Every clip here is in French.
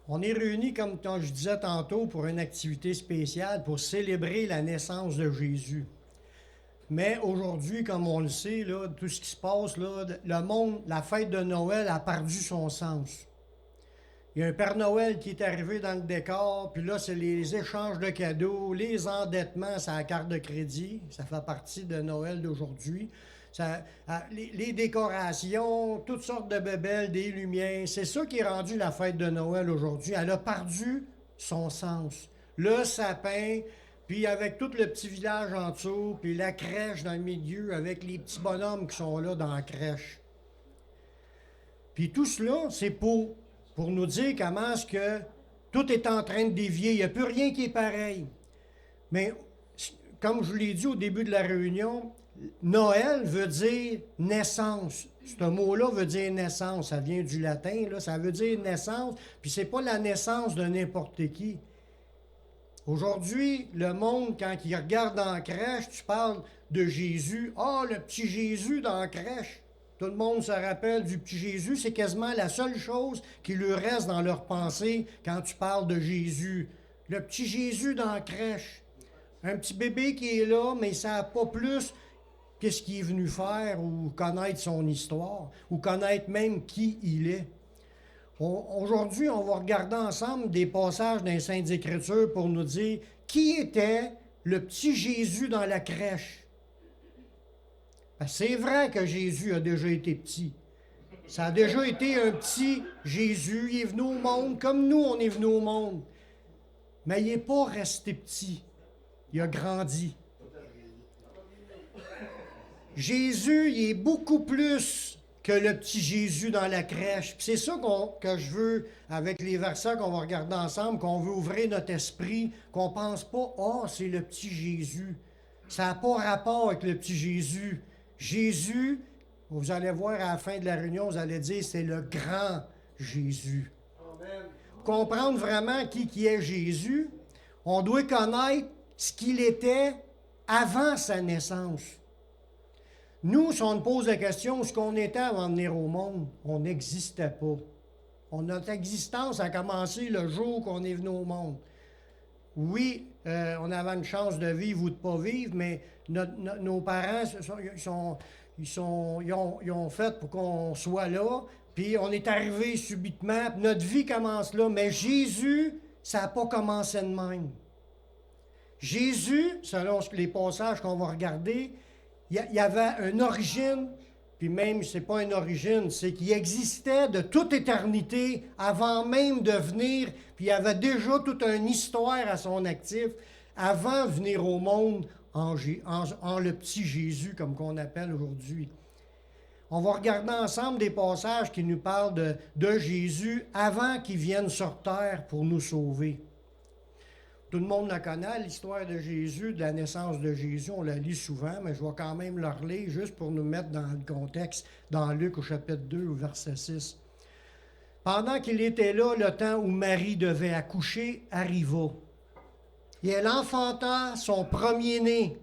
On est réunis, comme je disais tantôt, pour une activité spéciale pour célébrer la naissance de Jésus. Mais aujourd'hui, comme on le sait, là, tout ce qui se passe, là, le monde, la fête de Noël a perdu son sens. Il y a un Père Noël qui est arrivé dans le décor, puis là, c'est les échanges de cadeaux, les endettements, c'est la carte de crédit, ça fait partie de Noël d'aujourd'hui. Les décorations, toutes sortes de bébelles, des lumières, c'est ça qui est rendu la fête de Noël aujourd'hui. Elle a perdu son sens. Le sapin, puis avec tout le petit village en dessous, puis la crèche dans le milieu, avec les petits bonhommes qui sont là dans la crèche. Puis tout cela, c'est pour nous dire comment est-ce que tout est en train de dévier. Il n'y a plus rien qui est pareil. Mais comme je vous l'ai dit au début de la réunion, Noël veut dire naissance. Ce mot-là veut dire naissance. Ça vient du latin, là, ça veut dire naissance. Puis c'est pas la naissance de n'importe qui. Aujourd'hui, le monde, quand il regarde dans la crèche, tu parles de Jésus. Ah, le petit Jésus dans la crèche. Tout le monde se rappelle du petit Jésus. C'est quasiment la seule chose qui lui reste dans leur pensée quand tu parles de Jésus. Le petit Jésus dans la crèche. Un petit bébé qui est là, mais il ne sait pas plus qu'est-ce qu'il est venu faire ou connaître son histoire ou connaître même qui il est. Aujourd'hui, on va regarder ensemble des passages dans les Saintes Écritures pour nous dire qui était le petit Jésus dans la crèche. C'est vrai que Jésus a déjà été petit. Ça a déjà été un petit Jésus. Il est venu au monde comme nous, on est venu au monde. Mais il n'est pas resté petit. Il a grandi. Jésus, il est beaucoup plus que le petit Jésus dans la crèche. Puis c'est ça que je veux, avec les versets qu'on va regarder ensemble, qu'on veut ouvrir notre esprit, qu'on ne pense pas « Ah, c'est le petit Jésus ». Ça n'a pas rapport avec le petit Jésus. Jésus, vous allez voir à la fin de la réunion, vous allez dire c'est le grand Jésus. Amen. Pour comprendre vraiment qui est Jésus, on doit connaître ce qu'il était avant sa naissance. Nous, si on pose la question ce qu'on était avant de venir au monde, on n'existait pas. Notre existence a commencé le jour qu'on est venu au monde. Oui, on avait une chance de vivre ou de ne pas vivre, mais nos parents, ils ont fait pour qu'on soit là, puis on est arrivé subitement, puis notre vie commence là. Mais Jésus, ça n'a pas commencé de même. Jésus, selon les passages qu'on va regarder, il y avait une origine, puis même, c'est pas une origine, c'est qu'il existait de toute éternité avant même de venir, puis il y avait déjà toute une histoire à son actif avant de venir au monde en le petit Jésus, comme qu'on appelle aujourd'hui. On va regarder ensemble des passages qui nous parlent de Jésus avant qu'il vienne sur terre pour nous sauver. Tout le monde la connaît, l'histoire de Jésus, de la naissance de Jésus, on la lit souvent, mais je vais quand même la relire juste pour nous mettre dans le contexte, dans Luc au chapitre 2, au verset 6. Pendant qu'il était là, le temps où Marie devait accoucher arriva. Et elle enfanta son premier-né.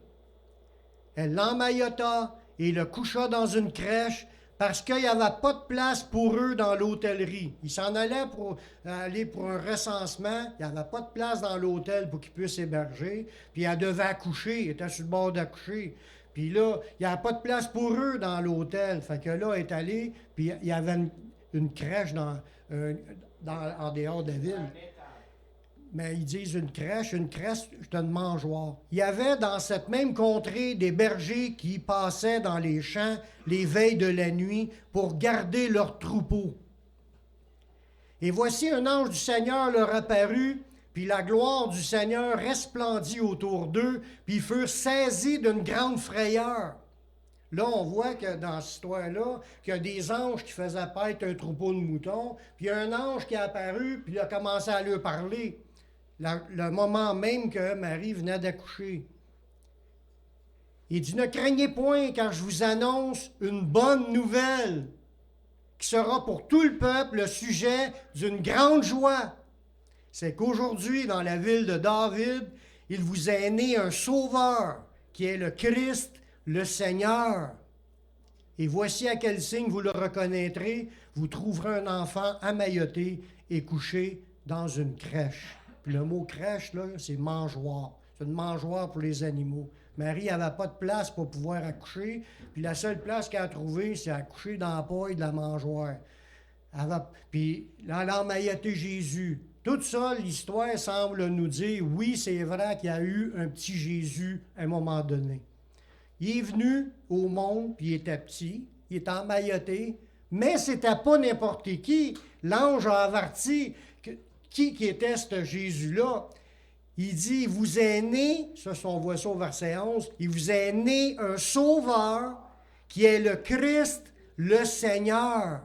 Elle l'emmaillota et le coucha dans une crèche parce qu'il n'y avait pas de place pour eux dans l'hôtellerie. Ils s'en allaient pour aller pour un recensement. Il n'y avait pas de place dans l'hôtel pour qu'ils puissent héberger. Puis elle devait accoucher. Elle était sur le bord d'accoucher. Puis là, il n'y avait pas de place pour eux dans l'hôtel. Fait que là, elle est allée. Puis il y avait une crèche en dehors de la ville. Mais ils disent une crèche, c'est une mangeoire. Il y avait dans cette même contrée des bergers qui passaient dans les champs les veilles de la nuit pour garder leurs troupeaux. Et voici un ange du Seigneur leur apparut, puis la gloire du Seigneur resplendit autour d'eux, puis ils furent saisis d'une grande frayeur. Là, on voit que dans cette histoire-là, qu'il y a des anges qui faisaient paître un troupeau de moutons, puis il y a un ange qui est apparu, puis il a commencé à leur parler. Le moment même que Marie venait d'accoucher. Il dit, ne craignez point car je vous annonce une bonne nouvelle qui sera pour tout le peuple le sujet d'une grande joie. C'est qu'aujourd'hui, dans la ville de David, il vous est né un sauveur qui est le Christ, le Seigneur. Et voici à quel signe vous le reconnaîtrez, vous trouverez un enfant emmailloté et couché dans une crèche. Puis le mot crèche, là, c'est mangeoire. C'est une mangeoire pour les animaux. Marie n'avait pas de place pour pouvoir accoucher, puis la seule place qu'elle a trouvée, c'est accoucher dans la paille de la mangeoire. Puis là, elle a emmailloté Jésus. Tout ça, l'histoire semble nous dire, oui, c'est vrai qu'il y a eu un petit Jésus à un moment donné. Il est venu au monde, puis il était petit, il était emmailloté, mais c'était pas n'importe qui. L'ange a averti qui était ce Jésus-là. Il dit, il vous est né, ça on voit ça au verset 11, il vous est né un sauveur qui est le Christ, le Seigneur.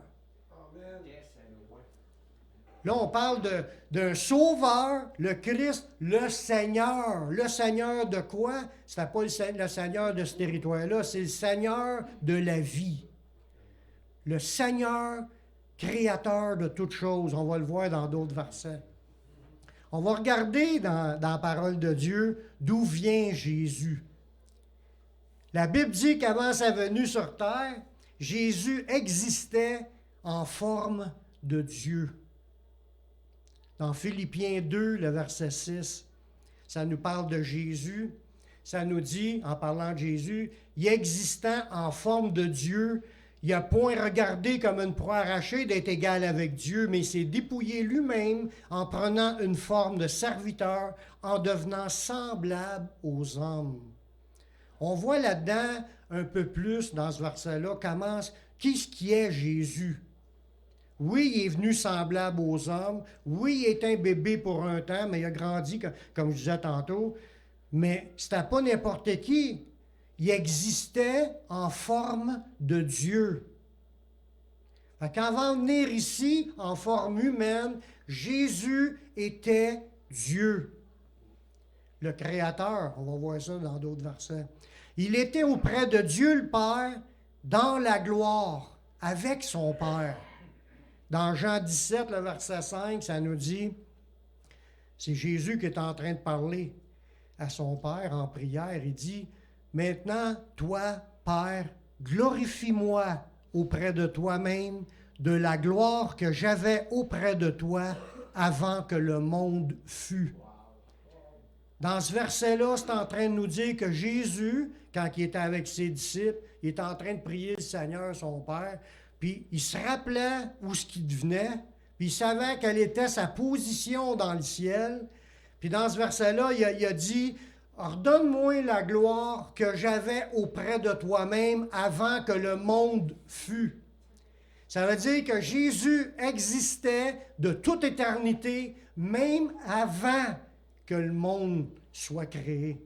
Là, on parle d'un sauveur, le Christ, le Seigneur. Le Seigneur de quoi? Ce n'est pas le Seigneur de ce territoire-là, c'est le Seigneur de la vie. Le Seigneur créateur de toutes choses. On va le voir dans d'autres versets. On va regarder dans la parole de Dieu d'où vient Jésus. La Bible dit qu'avant sa venue sur terre, Jésus existait en forme de Dieu. Dans Philippiens 2, le verset 6, ça nous parle de Jésus. Ça nous dit, en parlant de Jésus, il existant en forme de Dieu, il n'a point regardé comme une proie arrachée d'être égal avec Dieu, mais il s'est dépouillé lui-même en prenant une forme de serviteur, en devenant semblable aux hommes. On voit là-dedans un peu plus dans ce verset-là, qu'est-ce qui est Jésus? Oui, il est venu semblable aux hommes. Oui, il est un bébé pour un temps, mais il a grandi, comme je disais tantôt. Mais c'était pas n'importe qui. Il existait en forme de Dieu. Qu'avant de venir ici, en forme humaine, Jésus était Dieu. Le Créateur, on va voir ça dans d'autres versets. Il était auprès de Dieu le Père, dans la gloire, avec son Père. Dans Jean 17, le verset 5, ça nous dit, c'est Jésus qui est en train de parler à son Père en prière. Il dit, maintenant, toi, Père, glorifie-moi auprès de toi-même de la gloire que j'avais auprès de toi avant que le monde fût. Dans ce verset-là, c'est en train de nous dire que Jésus, quand il était avec ses disciples, il était en train de prier le Seigneur, son Père, puis il se rappelait où ce qu'il devenait, puis il savait quelle était sa position dans le ciel. Puis dans ce verset-là, il a dit, « Ordonne-moi la gloire que j'avais auprès de toi-même avant que le monde fût. » Ça veut dire que Jésus existait de toute éternité, même avant que le monde soit créé.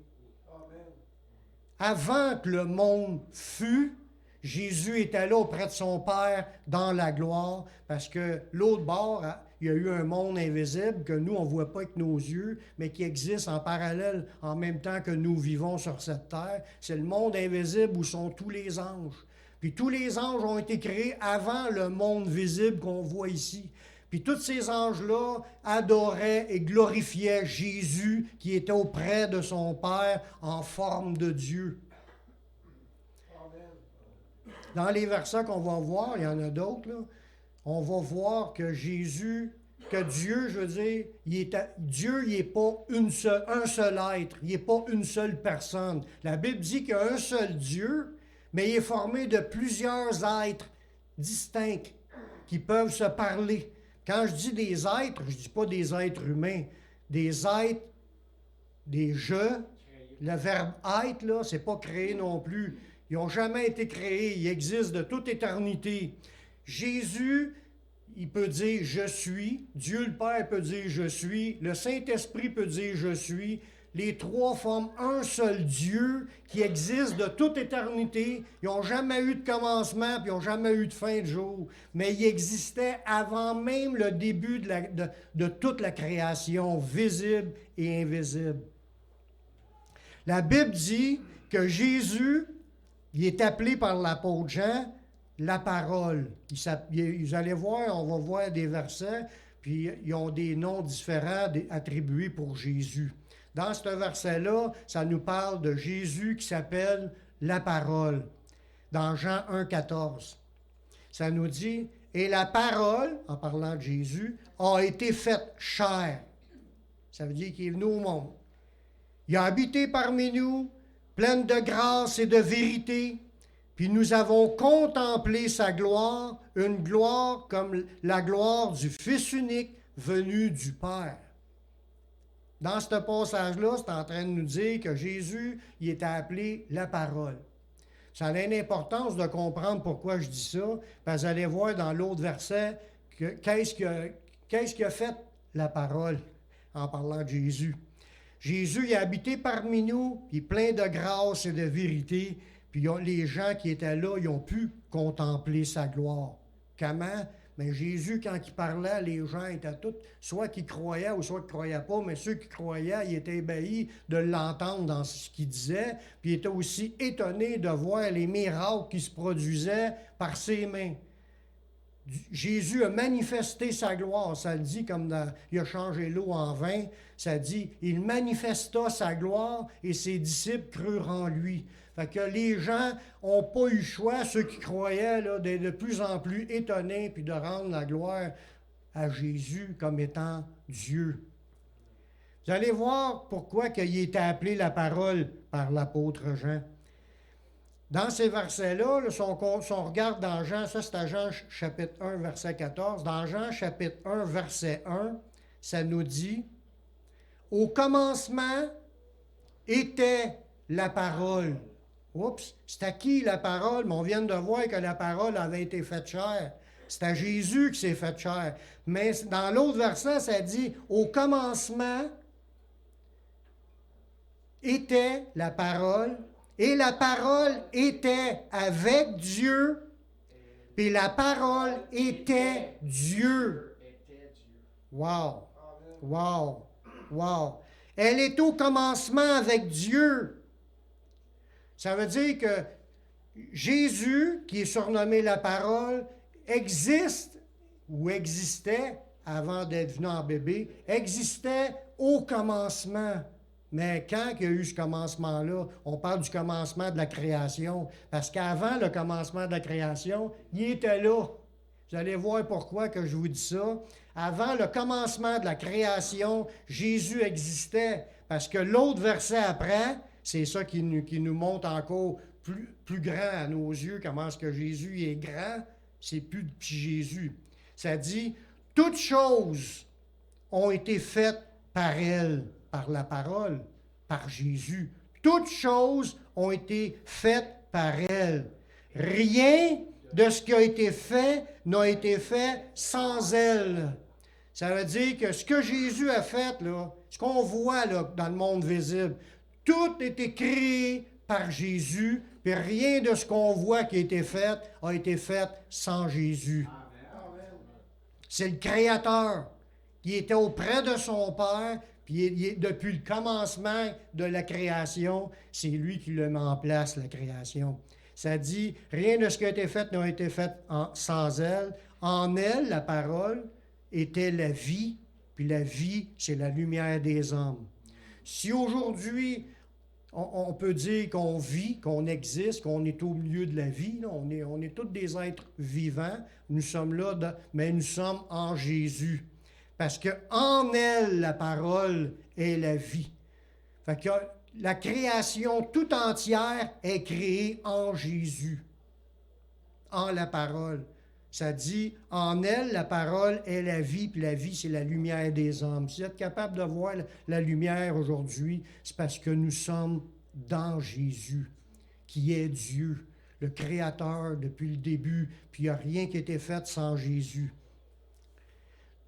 Avant que le monde fût, Jésus était là auprès de son Père dans la gloire, parce que l'autre bord, il y a eu un monde invisible que nous, on ne voit pas avec nos yeux, mais qui existe en parallèle en même temps que nous vivons sur cette terre. C'est le monde invisible où sont tous les anges. Puis tous les anges ont été créés avant le monde visible qu'on voit ici. Puis tous ces anges-là adoraient et glorifiaient Jésus qui était auprès de son Père en forme de Dieu. Dans les versets qu'on va voir, il y en a d'autres, là, on va voir que Jésus, que Dieu, je veux dire, Dieu, il n'est pas un seul être, il n'est pas une seule personne. La Bible dit qu'il y a un seul Dieu, mais il est formé de plusieurs êtres distincts qui peuvent se parler. Quand je dis des êtres, je ne dis pas des êtres humains, des êtres, des je. Le verbe être, là, c'est pas créé non plus. Ils n'ont jamais été créés, ils existent de toute éternité. Jésus, il peut dire « je suis », Dieu le Père peut dire « je suis », le Saint-Esprit peut dire « je suis », les trois forment un seul Dieu qui existe de toute éternité. Ils n'ont jamais eu de commencement, puis ils n'ont jamais eu de fin de jour. Mais ils existaient avant même le début de toute la création, visible et invisible. La Bible dit que Jésus, il est appelé par l'apôtre Jean la parole. Vous allez voir, on va voir des versets, puis ils ont des noms différents attribués pour Jésus. Dans ce verset-là, ça nous parle de Jésus qui s'appelle la parole, dans Jean 1,14. Ça nous dit, et la parole, en parlant de Jésus, a été faite chair. Ça veut dire qu'il est venu au monde. Il a habité parmi nous, pleine de grâce et de vérité, puis nous avons contemplé sa gloire, une gloire comme la gloire du Fils unique venu du Père. Dans ce passage-là, c'est en train de nous dire que Jésus, il était appelé la parole. Ça a une importance de comprendre pourquoi je dis ça, parce que vous allez voir dans l'autre verset qu'est-ce qui a fait la parole en parlant de Jésus. Jésus il a habité parmi nous, puis plein de grâce et de vérité, puis les gens qui étaient là, ils ont pu contempler sa gloire. Comment? Mais Jésus, quand il parlait, les gens étaient tous, soit qui croyaient ou soit qui ne croyaient pas, mais ceux qui croyaient, ils étaient ébahis de l'entendre dans ce qu'il disait, puis ils étaient aussi étonnés de voir les miracles qui se produisaient par ses mains. Jésus a manifesté sa gloire, ça le dit comme il a changé l'eau en vin, ça dit, il manifesta sa gloire et ses disciples crurent en lui. Fait que les gens n'ont pas eu le choix, ceux qui croyaient, là, d'être de plus en plus étonnés puis de rendre la gloire à Jésus comme étant Dieu. Vous allez voir pourquoi il était appelé la parole par l'apôtre Jean. Dans ces versets-là, si on regarde dans Jean, ça c'est à Jean chapitre 1, verset 14, dans Jean chapitre 1, verset 1, ça nous dit, « Au commencement était la parole. » Oups, c'est à qui la parole? Mais on vient de voir que la parole avait été faite chair. C'est à Jésus qui s'est fait chair. Mais dans l'autre verset, ça dit, « Au commencement était la parole. » Et la parole était avec Dieu, puis la parole était Dieu. Wow! Wow! Wow! Elle est au commencement avec Dieu. Ça veut dire que Jésus, qui est surnommé la parole, existe ou existait, avant d'être venu en bébé, existait au commencement. Mais quand il y a eu ce commencement-là, on parle du commencement de la création. Parce qu'avant le commencement de la création, il était là. Vous allez voir pourquoi que je vous dis ça. Avant le commencement de la création, Jésus existait. Parce que l'autre verset après, c'est ça qui nous montre encore plus grand à nos yeux, comment est-ce que Jésus est grand. C'est plus depuis Jésus. Ça dit, toutes choses ont été faites par elle. Par la parole, par Jésus. Toutes choses ont été faites par elle. Rien de ce qui a été fait n'a été fait sans elle. Ça veut dire que ce que Jésus a fait, là, ce qu'on voit là, dans le monde visible, tout a été créé par Jésus, puis rien de ce qu'on voit qui a été fait sans Jésus. C'est le Créateur qui était auprès de son Père. Puis depuis le commencement de la création, c'est lui qui le met en place, la création. Ça dit, rien de ce qui a été fait n'a été fait sans elle. En elle, la parole, était la vie, puis la vie, c'est la lumière des hommes. Si aujourd'hui, on peut dire qu'on vit, qu'on existe, qu'on est au milieu de la vie, là, on est tous des êtres vivants, nous sommes là, mais nous sommes en Jésus. Parce qu'en elle, la parole est la vie. Fait que la création tout entière est créée en Jésus, en la parole. Ça dit, en elle, la parole est la vie, puis la vie, c'est la lumière des hommes. Si vous êtes capable de voir la lumière aujourd'hui, c'est parce que nous sommes dans Jésus, qui est Dieu, le Créateur depuis le début, puis il n'y a rien qui a été fait sans Jésus.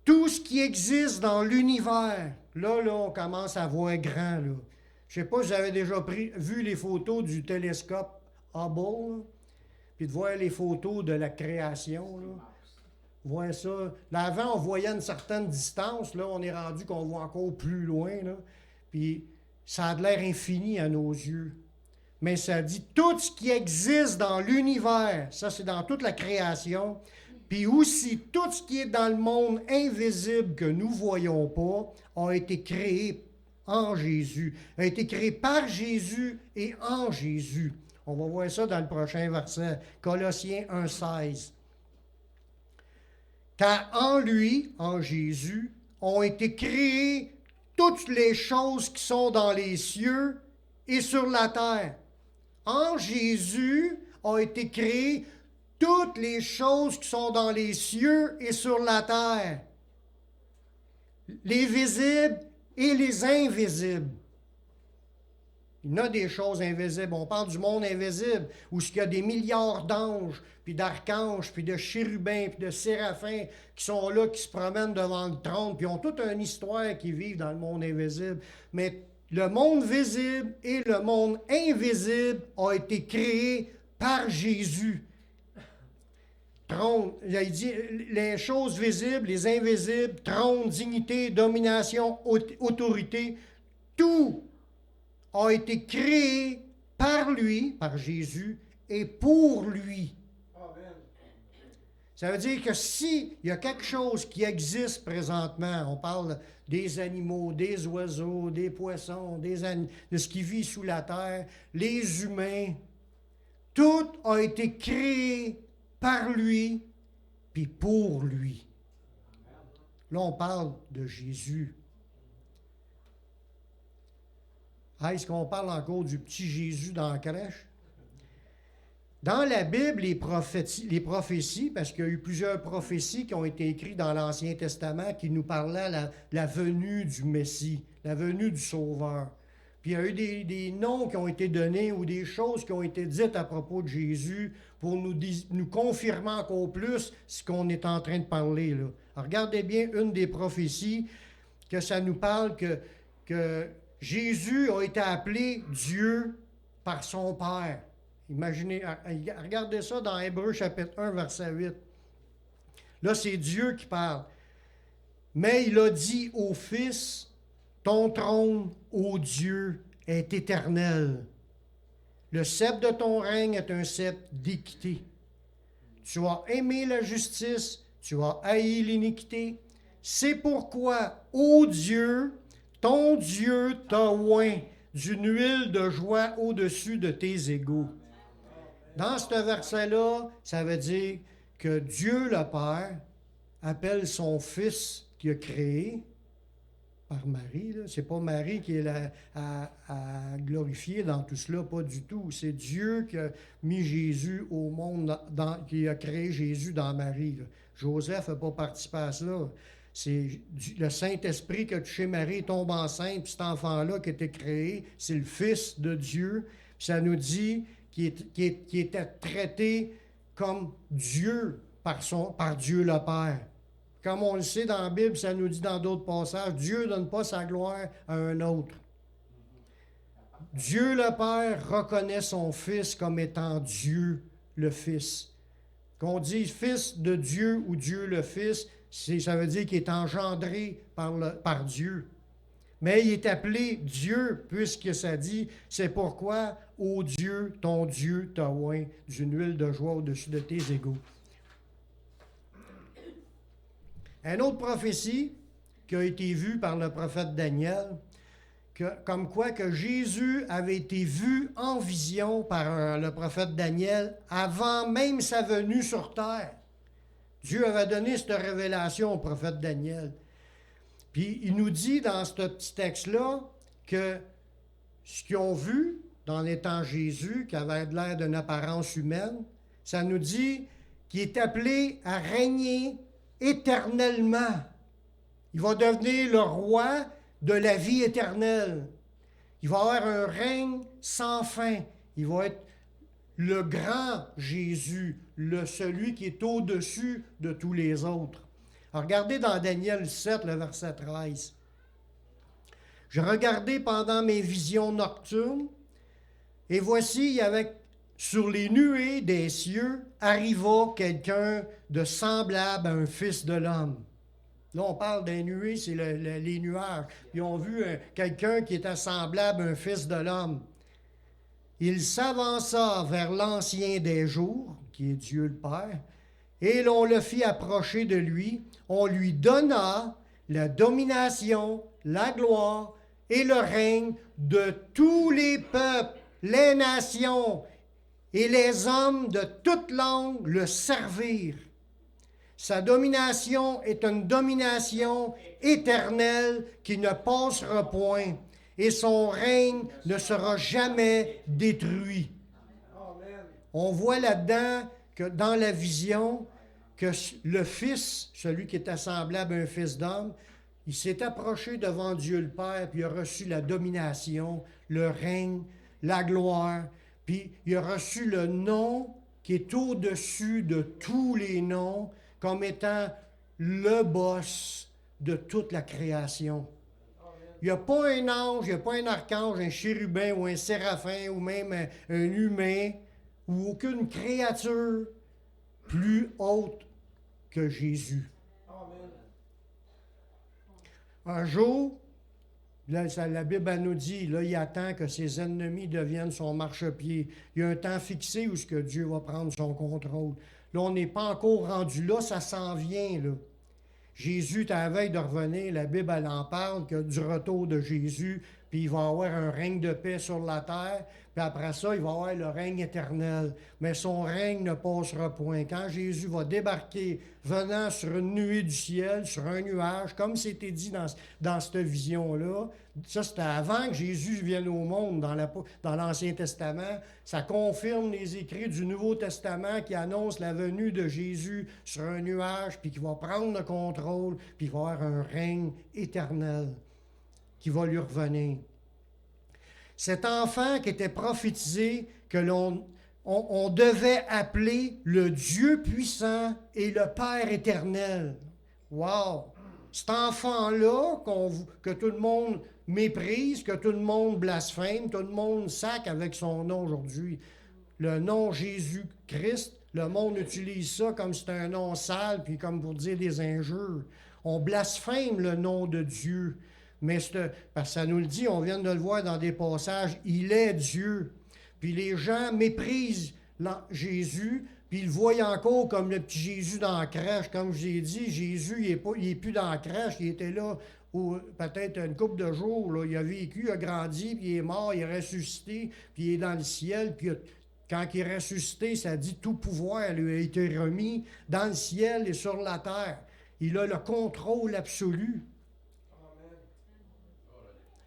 Tout ce qui existe dans l'univers, là, on commence à voir grand, là. Je ne sais pas si vous avez déjà vu les photos du télescope Hubble, là, puis de voir les photos de la création, là. Voir ça. Là, avant, on voyait une certaine distance, là, on est rendu qu'on voit encore plus loin, là. Puis ça a de l'air infini à nos yeux. Mais ça dit tout ce qui existe dans l'univers, ça c'est dans toute la création, puis aussi, tout ce qui est dans le monde invisible que nous ne voyons pas a été créé en Jésus, a été créé par Jésus et en Jésus. On va voir ça dans le prochain verset, Colossiens 1,16. Car en lui, en Jésus, ont été créées toutes les choses qui sont dans les cieux et sur la terre. En Jésus ont été créées toutes les choses qui sont dans les cieux et sur la terre. Les visibles et les invisibles. Il y en a des choses invisibles. On parle du monde invisible, où il y a des milliards d'anges, puis d'archanges, puis de chérubins, puis de séraphins qui sont là, qui se promènent devant le trône, puis ont toute une histoire qui vivent dans le monde invisible. Mais le monde visible et le monde invisible ont été créés par Jésus. Trône, il dit les choses visibles, les invisibles, trône, dignité, domination, autorité, tout a été créé par lui, par Jésus, et pour lui. Amen. Ça veut dire que s'il y a quelque chose qui existe présentement, on parle des animaux, des oiseaux, des poissons, de ce qui vit sous la terre, les humains, tout a été créé par lui, puis pour lui. Là, on parle de Jésus. Est-ce qu'on parle encore du petit Jésus dans la crèche? Dans la Bible, les prophéties, parce qu'il y a eu plusieurs prophéties qui ont été écrites dans l'Ancien Testament qui nous parlaient de la venue du Messie, la venue du Sauveur. Puis il y a eu des noms qui ont été donnés ou des choses qui ont été dites à propos de Jésus pour nous confirmer encore plus ce qu'on est en train de parler là. Alors, regardez bien une des prophéties que ça nous parle que Jésus a été appelé Dieu par son Père. Imaginez, regardez ça dans Hébreux chapitre 1, verset 8. Là, c'est Dieu qui parle. Mais il a dit au Fils, ton trône, ô Dieu, est éternel. Le sceptre de ton règne est un sceptre d'équité. Tu as aimé la justice, tu as haï l'iniquité. C'est pourquoi, ô Dieu, ton Dieu t'a oint d'une huile de joie au-dessus de tes égaux. Dans ce verset-là, ça veut dire que Dieu le Père appelle son Fils qu'il a créé par Marie. Ce n'est pas Marie qui est là à glorifier dans tout cela, pas du tout. C'est Dieu qui a mis Jésus au monde, qui a créé Jésus dans Marie. Là. Joseph n'a pas participé à cela. C'est le Saint-Esprit qui a touché Marie, tombe enceinte, puis cet enfant-là qui a été créé, c'est le Fils de Dieu. Puis ça nous dit qu'il était traité comme Dieu par Dieu le Père. Comme on le sait dans la Bible, ça nous dit dans d'autres passages, Dieu ne donne pas sa gloire à un autre. Dieu le Père reconnaît son Fils comme étant Dieu le Fils. Qu'on dit Fils de Dieu ou Dieu le Fils, ça veut dire qu'il est engendré par Dieu. Mais il est appelé Dieu, puisque ça dit, c'est pourquoi, ô Dieu, ton Dieu t'a oint d'une huile de joie au-dessus de tes égaux. Une autre prophétie qui a été vue par le prophète Daniel, comme quoi que Jésus avait été vu en vision par le prophète Daniel avant même sa venue sur terre. Dieu avait donné cette révélation au prophète Daniel. Puis il nous dit dans ce petit texte-là que ce qu'ils ont vu dans les temps Jésus, qui avait l'air d'une apparence humaine, ça nous dit qu'il est appelé à régner éternellement. Il va devenir le roi de la vie éternelle. Il va avoir un règne sans fin. Il va être le grand Jésus, celui qui est au-dessus de tous les autres. Alors, regardez dans Daniel 7, le verset 13. « Je regardais pendant mes visions nocturnes, et voici, il y avait sur les nuées des cieux, arriva quelqu'un de semblable à un fils de l'homme. » Là, on parle des nuées, c'est les nuages. Ils ont vu quelqu'un qui était semblable à un fils de l'homme. Il s'avança vers l'ancien des jours, qui est Dieu le Père, et l'on le fit approcher de lui. On lui donna la domination, la gloire et le règne de tous les peuples, les nations et les hommes de toute langue le servirent. Sa domination est une domination éternelle qui ne passera point, et son règne ne sera jamais détruit. On voit là-dedans que dans la vision, que le Fils, celui qui était semblable à un fils d'homme, il s'est approché devant Dieu le Père, puis il a reçu la domination, le règne, la gloire, puis il a reçu le nom qui est au-dessus de tous les noms, comme étant le boss de toute la création. Il n'y a pas un ange, il n'y a pas un archange, un chérubin ou un séraphin ou même un humain ou aucune créature plus haute que Jésus. Un jour, là, la Bible elle nous dit, là, il attend que ses ennemis deviennent son marchepied. Il y a un temps fixé où ce que Dieu va prendre son contrôle. Là, on n'est pas encore rendu là, ça s'en vient, là. Jésus, à la veille de revenir, la Bible, elle en parle, que du retour de Jésus, puis il va avoir un règne de paix sur la terre, puis après ça, il va avoir le règne éternel. Mais son règne ne passera point. Quand Jésus va débarquer, venant sur une nuée du ciel, sur un nuage, comme c'était dit dans cette vision-là, ça c'était avant que Jésus vienne au monde dans l'Ancien Testament, ça confirme les écrits du Nouveau Testament qui annoncent la venue de Jésus sur un nuage, puis qui va prendre le contrôle, puis il va avoir un règne éternel qui va lui revenir. Cet enfant qui était prophétisé, que on devait appeler le Dieu puissant et le Père éternel. Wow! Cet enfant-là, que tout le monde méprise, que tout le monde blasphème, tout le monde sac avec son nom aujourd'hui. Le nom Jésus-Christ, le monde utilise ça comme c'est un nom sale, puis comme pour dire des injures. On blasphème le nom de Dieu. Mais parce que ça nous le dit, on vient de le voir dans des passages, il est Dieu. Puis les gens méprisent Jésus, puis ils le voient encore comme le petit Jésus dans la crèche. Comme je l'ai dit, Jésus, il n'est plus dans la crèche, il était là peut-être une couple de jours. Là. Il a vécu, il a grandi, puis il est mort, il est ressuscité, puis il est dans le ciel. Puis quand il est ressuscité, ça dit tout pouvoir lui a été remis dans le ciel et sur la terre. Il a le contrôle absolu.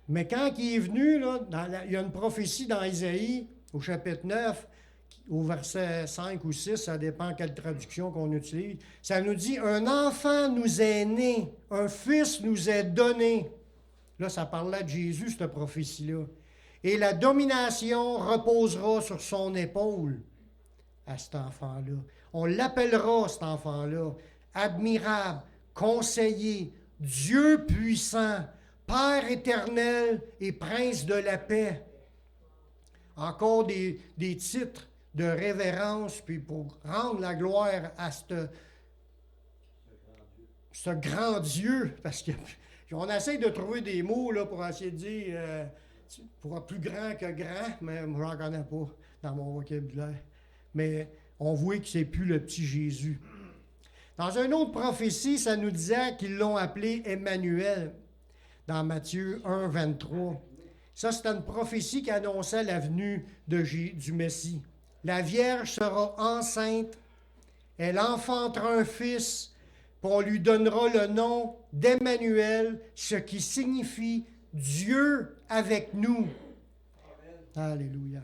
Mais quand il est venu, là, il y a une prophétie dans Isaïe, au chapitre 9, au verset 5 ou 6, ça dépend quelle traduction qu'on utilise, ça nous dit « Un enfant nous est né, un fils nous est donné ». Là, ça parlait de Jésus, cette prophétie-là. « Et la domination reposera sur son épaule » à cet enfant-là. On l'appellera, cet enfant-là, admirable, conseiller, Dieu puissant, Père éternel et Prince de la paix. Encore des titres de révérence, puis pour rendre la gloire à ce grand Dieu, parce qu'on essaie de trouver des mots là, pour essayer de dire pour plus grand que grand, mais moi j'en connais pas dans mon vocabulaire. Mais on voit que c'est plus le petit Jésus. Dans une autre prophétie, ça nous disait qu'ils l'ont appelé Emmanuel. Dans Matthieu 1, 23. Ça, c'était une prophétie qui annonçait la venue du Messie. La Vierge sera enceinte, elle enfantera un fils, puis on lui donnera le nom d'Emmanuel, ce qui signifie Dieu avec nous. Amen. Alléluia.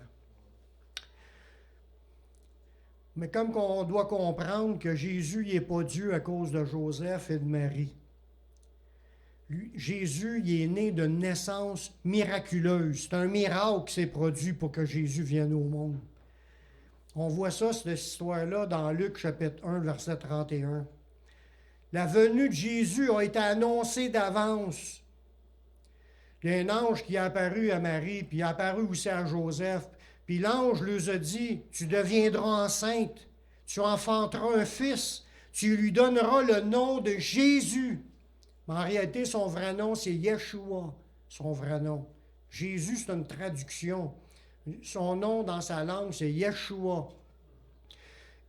Mais comme on doit comprendre que Jésus n'est pas Dieu à cause de Joseph et de Marie. Jésus, il est né d'une naissance miraculeuse. C'est un miracle qui s'est produit pour que Jésus vienne au monde. On voit ça, cette histoire-là, dans Luc chapitre 1, verset 31. La venue de Jésus a été annoncée d'avance. Il y a un ange qui est apparu à Marie, puis il est apparu aussi à Joseph. Puis l'ange leur a dit, « Tu deviendras enceinte, tu enfanteras un fils, tu lui donneras le nom de Jésus. » Mais en réalité, son vrai nom, c'est Yeshua, son vrai nom. Jésus, c'est une traduction. Son nom dans sa langue, c'est Yeshua.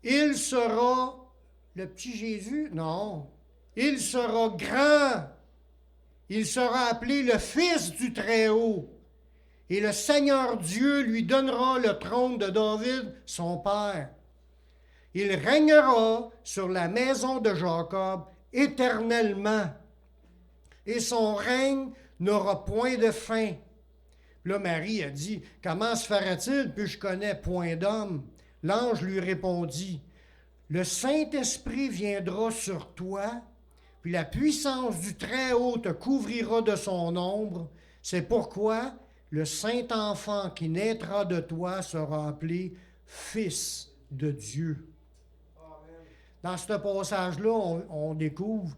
Il sera, le petit Jésus, non, il sera grand. Il sera appelé le Fils du Très-Haut. Et le Seigneur Dieu lui donnera le trône de David, son père. Il régnera sur la maison de Jacob éternellement, et son règne n'aura point de fin. Là, Marie a dit, « Comment se fera-t-il, puis je connais point d'homme? » L'ange lui répondit, « Le Saint-Esprit viendra sur toi, puis la puissance du Très-Haut te couvrira de son ombre. C'est pourquoi le Saint-Enfant qui naîtra de toi sera appelé Fils de Dieu. » Dans ce passage-là, on découvre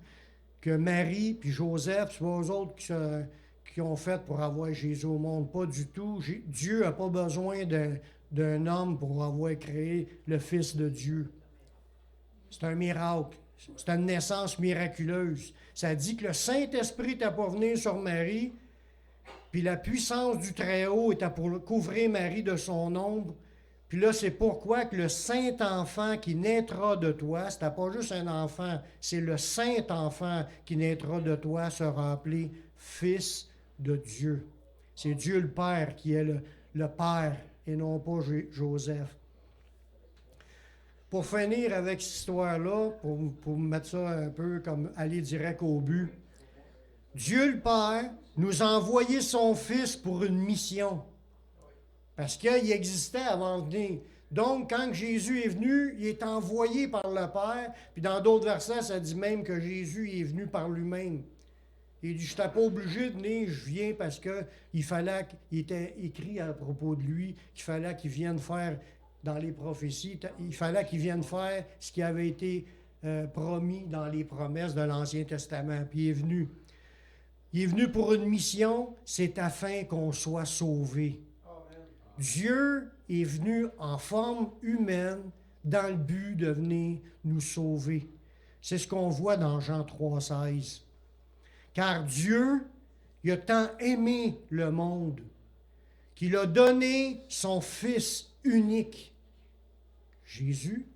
que Marie puis Joseph, c'est pas eux autres qui ont fait pour avoir Jésus au monde. Pas du tout. Dieu n'a pas besoin d'un homme pour avoir créé le Fils de Dieu. C'est un miracle. C'est une naissance miraculeuse. Ça dit que le Saint-Esprit n'était pas venu sur Marie, puis la puissance du Très-Haut était pour couvrir Marie de son ombre. Puis là, c'est pourquoi que le Saint-Enfant qui naîtra de toi, c'était pas juste un enfant, c'est le Saint-Enfant qui naîtra de toi sera appelé Fils de Dieu. C'est Dieu le Père qui est le Père et non pas Joseph. Pour finir avec cette histoire-là, pour mettre ça un peu comme aller direct au but, Dieu le Père nous a envoyé son Fils pour une mission. Parce qu'il existait avant de venir. Donc, quand Jésus est venu, il est envoyé par le Père. Puis dans d'autres versets, ça dit même que Jésus est venu par lui-même. Il dit, je n'étais pas obligé de venir, je viens parce qu'il était écrit à propos de lui qu'il fallait qu'il vienne faire dans les prophéties, il fallait qu'il vienne faire ce qui avait été promis dans les promesses de l'Ancien Testament. Puis il est venu. Il est venu pour une mission, c'est afin qu'on soit sauvés. Dieu est venu en forme humaine dans le but de venir nous sauver. C'est ce qu'on voit dans Jean 3,16. Car Dieu, il a tant aimé le monde qu'il a donné son Fils unique, Jésus,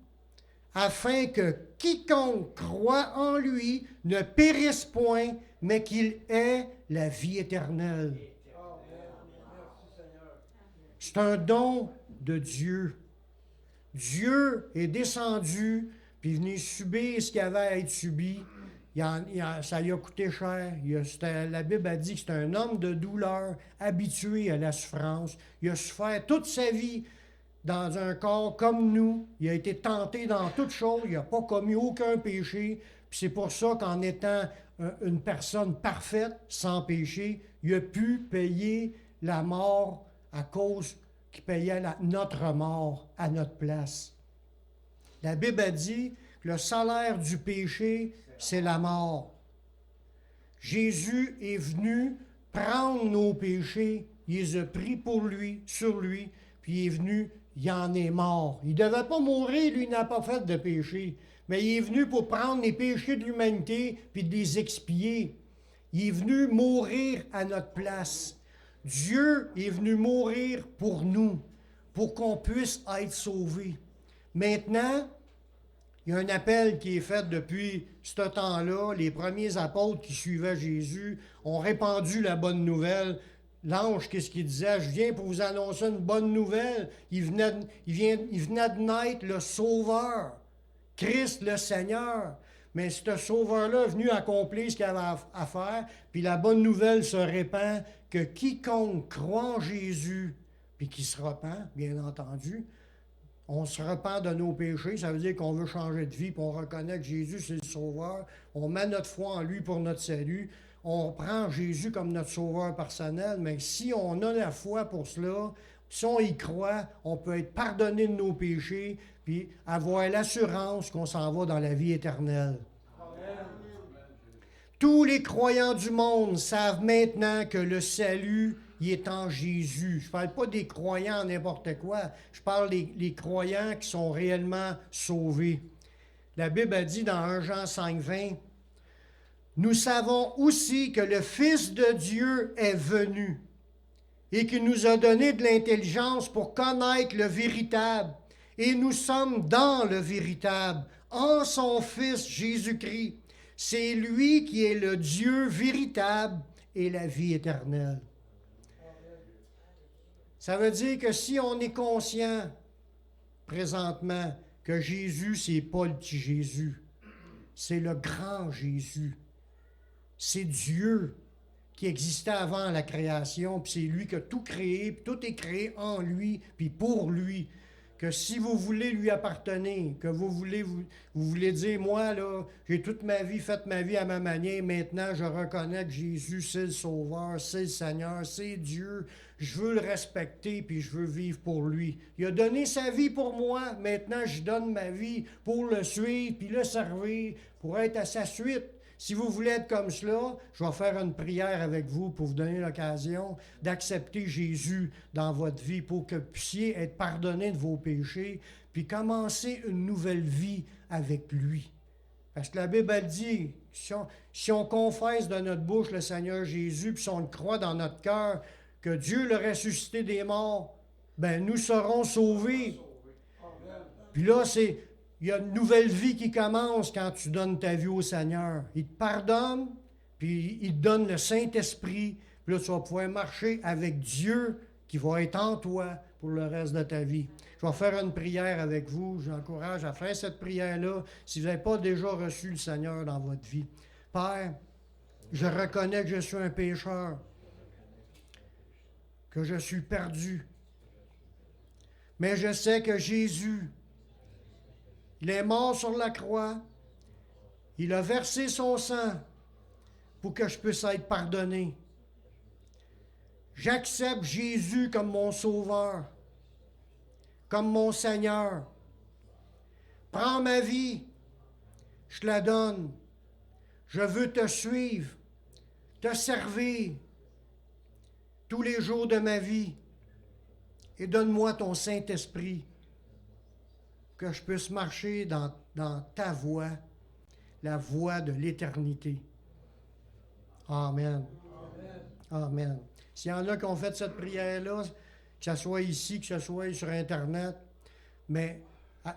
afin que quiconque croit en lui ne périsse point, mais qu'il ait la vie éternelle. C'est un don de Dieu. Dieu est descendu, puis est venu subir ce qu'il avait à être subi. Ça lui a coûté cher. La Bible a dit que c'est un homme de douleur, habitué à la souffrance. Il a souffert toute sa vie dans un corps comme nous. Il a été tenté dans toutes choses. Il n'a pas commis aucun péché. Puis c'est pour ça qu'en étant une personne parfaite, sans péché, il a pu payer la mort à cause qu'il payait notre mort à notre place. La Bible a dit que le salaire du péché, c'est la mort. Jésus est venu prendre nos péchés, il les a pris pour lui, sur lui, puis il est venu, il en est mort. Il ne devait pas mourir, lui, il n'a pas fait de péché, mais il est venu pour prendre les péchés de l'humanité puis de les expier. Il est venu mourir à notre place. Dieu est venu mourir pour nous, pour qu'on puisse être sauvés. Maintenant, il y a un appel qui est fait depuis ce temps-là. Les premiers apôtres qui suivaient Jésus ont répandu la bonne nouvelle. L'ange, qu'est-ce qu'il disait? « Je viens pour vous annoncer une bonne nouvelle. Il venait de naître le Sauveur, Christ le Seigneur. » Mais ce Sauveur-là est venu accomplir ce qu'il avait à faire. Puis la bonne nouvelle se répand que quiconque croit en Jésus, puis qui se repent, bien entendu, on se repent de nos péchés, ça veut dire qu'on veut changer de vie, puis on reconnaît que Jésus, c'est le Sauveur. On met notre foi en lui pour notre salut. On prend Jésus comme notre Sauveur personnel, mais si on a la foi pour cela, si on y croit, on peut être pardonné de nos péchés, puis avoir l'assurance qu'on s'en va dans la vie éternelle. Amen. Tous les croyants du monde savent maintenant que le salut il est en Jésus. Je ne parle pas des croyants en n'importe quoi. Je parle des croyants qui sont réellement sauvés. La Bible a dit dans 1 Jean 5,20, « Nous savons aussi que le Fils de Dieu est venu et qu'il nous a donné de l'intelligence pour connaître le véritable. Et nous sommes dans le véritable, en son Fils Jésus-Christ. C'est lui qui est le Dieu véritable et la vie éternelle. » Ça veut dire que si on est conscient présentement que Jésus, c'est pas le petit Jésus. C'est le grand Jésus. C'est Dieu qui existait avant la création, puis c'est lui qui a tout créé, puis tout est créé en lui, puis pour lui. Que si vous voulez lui appartenir, que vous voulez dire, moi, là, j'ai toute ma vie fait ma vie à ma manière, maintenant je reconnais que Jésus, c'est le Sauveur, c'est le Seigneur, c'est Dieu, je veux le respecter, puis je veux vivre pour lui. Il a donné sa vie pour moi, maintenant je donne ma vie pour le suivre, puis le servir, pour être à sa suite. Si vous voulez être comme cela, je vais faire une prière avec vous pour vous donner l'occasion d'accepter Jésus dans votre vie pour que vous puissiez être pardonné de vos péchés, puis commencer une nouvelle vie avec lui. Parce que la Bible elle dit, si on confesse de notre bouche le Seigneur Jésus, puis si on le croit dans notre cœur, que Dieu l'a ressuscité des morts, ben nous serons sauvés. Puis là, il y a une nouvelle vie qui commence quand tu donnes ta vie au Seigneur. Il te pardonne, puis il te donne le Saint-Esprit. Puis là, tu vas pouvoir marcher avec Dieu qui va être en toi pour le reste de ta vie. Je vais faire une prière avec vous. J'encourage à faire cette prière-là si vous n'avez pas déjà reçu le Seigneur dans votre vie. Père, je reconnais que je suis un pécheur, que je suis perdu. Mais je sais que Jésus, il est mort sur la croix. Il a versé son sang pour que je puisse être pardonné. J'accepte Jésus comme mon Sauveur, comme mon Seigneur. Prends ma vie, je te la donne. Je veux te suivre, te servir tous les jours de ma vie. Et donne-moi ton Saint-Esprit, que je puisse marcher dans ta voie, la voie de l'éternité. Amen. Amen. Amen. S'il y en a qui ont fait cette prière-là, que ce soit ici, que ce soit sur Internet, mais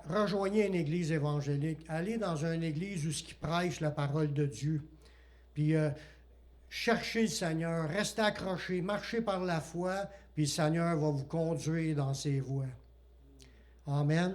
rejoignez une église évangélique. Allez dans une église où ce qui prêche la parole de Dieu. Puis cherchez le Seigneur, restez accrochés, marchez par la foi, puis le Seigneur va vous conduire dans ses voies. Amen.